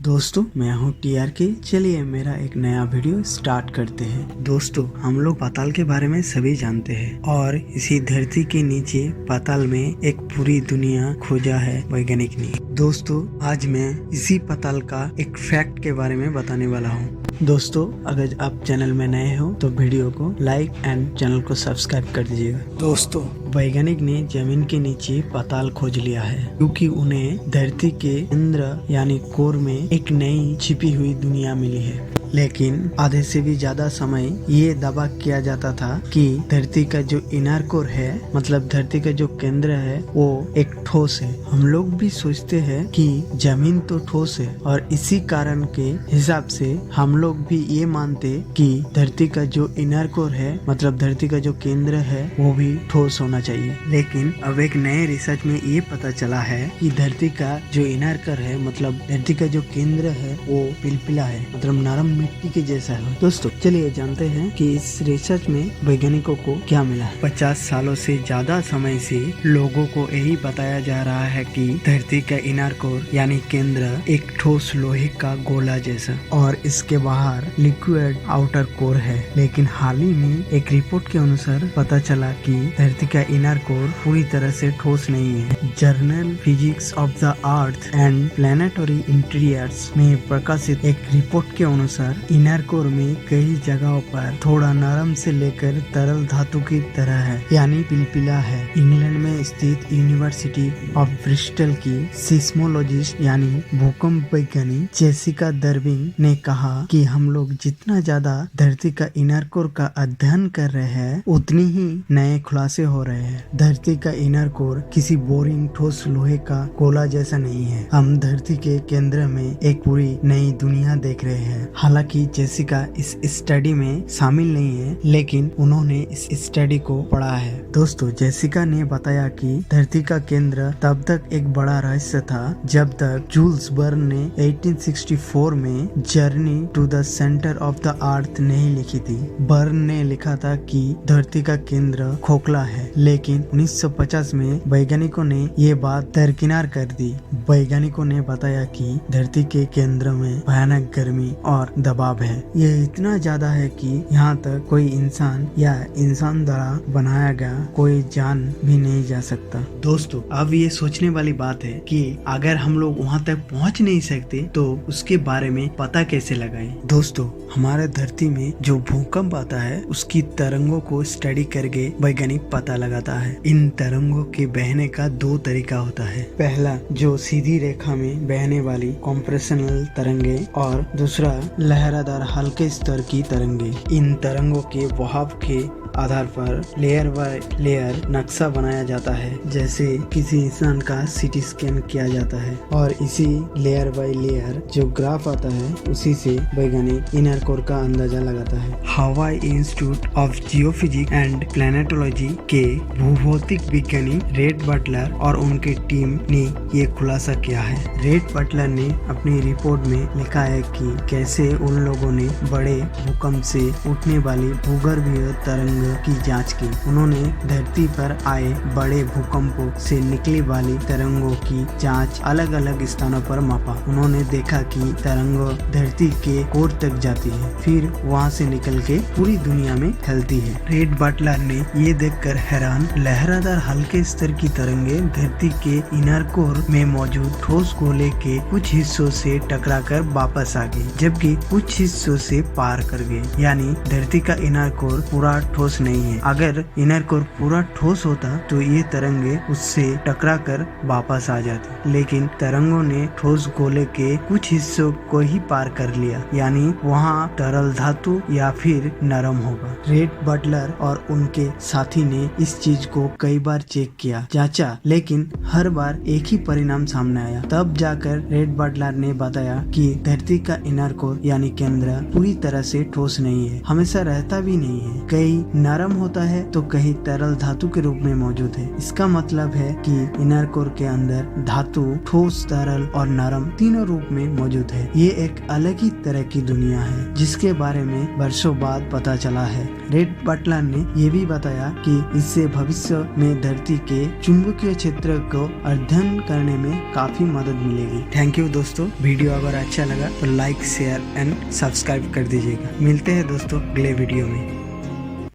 दोस्तों मैं हूँ TRK। चलिए मेरा एक नया वीडियो स्टार्ट करते हैं। दोस्तों हम लोग पाताल के बारे में सभी जानते हैं और इसी धरती के नीचे पाताल में एक पूरी दुनिया खोजा है वैज्ञानिक ने। दोस्तों आज मैं इसी पाताल का एक फैक्ट के बारे में बताने वाला हूँ। दोस्तों अगर आप चैनल में नए हो तो वीडियो को लाइक एंड चैनल को सब्सक्राइब कर दीजिएगा। दोस्तों वैज्ञानिक ने जमीन के नीचे पाताल खोज लिया है क्योंकि उन्हें धरती के केंद्र यानी कोर में एक नई छिपी हुई दुनिया मिली है। लेकिन आधे से भी ज्यादा समय ये दावा किया जाता था कि धरती का जो इनर कोर है, मतलब धरती का जो केंद्र है, वो एक ठोस है। हम लोग भी सोचते हैं कि जमीन तो ठोस है और इसी कारण के हिसाब से हम लोग भी ये मानते कि धरती का जो इनर कोर है, मतलब धरती का जो केंद्र है, वो भी ठोस होना चाहिए। लेकिन अब एक नए रिसर्च में ये पता चला है कि धरती का जो इनर कोर है, मतलब धरती का जो केंद्र है, वो पिलपिला है, मतलब नरम मिट्टी के जैसा है। दोस्तों चलिए जानते हैं कि इस रिसर्च में वैज्ञानिकों को क्या मिला है। 50 सालों से ज्यादा समय से लोगों को यही बताया जा रहा है कि धरती का इनर कोर यानी केंद्र एक ठोस लोहे का गोला जैसा और इसके बाहर लिक्विड आउटर कोर है। लेकिन हाल ही में एक रिपोर्ट के अनुसार पता चला कि धरती का इनर कोर पूरी तरह से ठोस नहीं है। Journal physics of the earth and planetary interiors में प्रकाशित एक रिपोर्ट के अनुसार इनर कोर में कई जगहों पर थोड़ा नरम से लेकर तरल धातु की तरह है, यानी पिलपिला है। इंग्लैंड में स्थित यूनिवर्सिटी ऑफ ब्रिस्टल की सिस्मोलॉजिस्ट यानी भूकंप वैज्ञानिक जेसिका दर्बिंग ने कहा कि हम लोग जितना ज्यादा धरती का इनर कोर का अध्ययन कर रहे हैं, उतनी ही नए खुलासे हो रहे हैं। धरती का इनर कोर किसी बोरिंग ठोस लोहे का गोला जैसा नहीं है। हम धरती के केंद्र में एक पूरी नई दुनिया देख रहे हैं। हालांकि जेसिका इस स्टडी में शामिल नहीं है, लेकिन उन्होंने इस स्टडी को पढ़ा है। दोस्तों जेसिका ने बताया कि धरती का केंद्र तब तक एक बड़ा रहस्य था जब तक जूल्स बर्न ने 1864 में journey to the centre of the earth नहीं लिखी थी। बर्न ने लिखा था कि धरती का केंद्र खोखला है, लेकिन 1950 में वैज्ञानिकों ने ये बात दरकिनार कर दी। वैज्ञानिकों ने बताया कि धरती के केंद्र में भयानक गर्मी और दबाव है। ये इतना ज्यादा है कि यहाँ तक कोई इंसान या इंसान द्वारा बनाया गया कोई जान भी नहीं जा सकता। दोस्तों अब ये सोचने वाली बात है कि अगर हम लोग वहाँ तक पहुँच नहीं सकते तो उसके बारे में पता कैसे लगाएं। दोस्तों हमारे धरती में जो भूकंप आता है उसकी तरंगों को स्टडी करके वैज्ञानिक पता लगाता है। इन तरंगों के बहने का दो तरीका होता है। पहला जो सीधी रेखा में बहने वाली कॉम्प्रेशनल तरंगे और दूसरा लहरादार हल्के स्तर की तरंगे। इन तरंगों के बहाव के आधार पर लेयर बाय लेयर नक्शा बनाया जाता है, जैसे किसी इंसान का सीटी स्कैन किया जाता है और इसी लेयर बाय लेयर जो ग्राफ आता है उसी से वैज्ञानिक इनर कोर का अंदाजा लगाता है। हवाई इंस्टीट्यूट ऑफ जियोफिजिक्स एंड प्लैनेटोलॉजी के भूभौतिक विज्ञानी रेड बटलर और उनकी टीम ने ये खुलासा किया है। रेड बटलर ने अपनी रिपोर्ट में लिखा है कि कैसे उन लोगों ने बड़े भूकंप से उठने वाली भूगर्भीय तरंग की जांच की। उन्होंने धरती पर आए बड़े भूकंपों से निकली वाली तरंगों की जांच अलग अलग स्थानों पर मापा। उन्होंने देखा कि तरंग धरती के कोर तक जाती है, फिर वहां से निकल के पूरी दुनिया में फैलती है। रेड बटलर ने ये देखकर हैरान, लहरादार हल्के स्तर की तरंगे धरती के इनर कोर में मौजूद ठोस गोले के कुछ हिस्सों से टकराकर वापस आ गई, जबकि कुछ हिस्सों से पार कर गई। यानी धरती का इनर कोर पूरा ठोस नहीं है। अगर इनर कोर पूरा ठोस होता तो ये तरंगे उससे टकराकर वापस आ जाती, लेकिन तरंगों ने ठोस गोले के कुछ हिस्सों को ही पार कर लिया, यानी वहाँ तरल धातु या फिर नरम होगा। रेड बटलर और उनके साथी ने इस चीज को कई बार चेक किया, जांचा, लेकिन हर बार एक ही परिणाम सामने आया। तब जाकर रेड बटलर ने बताया कि धरती का इनर कोर यानी केंद्र पूरी तरह से ठोस नहीं है, हमेशा रहता भी नहीं है। कई नरम होता है तो कहीं तरल धातु के रूप में मौजूद है। इसका मतलब है कि इनर कोर के अंदर धातु ठोस, तरल और नरम तीनों रूप में मौजूद है। ये एक अलग ही तरह की दुनिया है जिसके बारे में वर्षों बाद पता चला है। रेड बटलर ने ये भी बताया कि इससे भविष्य में धरती के चुंबकीय क्षेत्र को अध्ययन करने में काफी मदद मिलेगी। थैंक यू दोस्तों, वीडियो अगर अच्छा लगा तो लाइक, शेयर एंड सब्सक्राइब कर दीजिएगा। मिलते हैं दोस्तों अगले वीडियो में।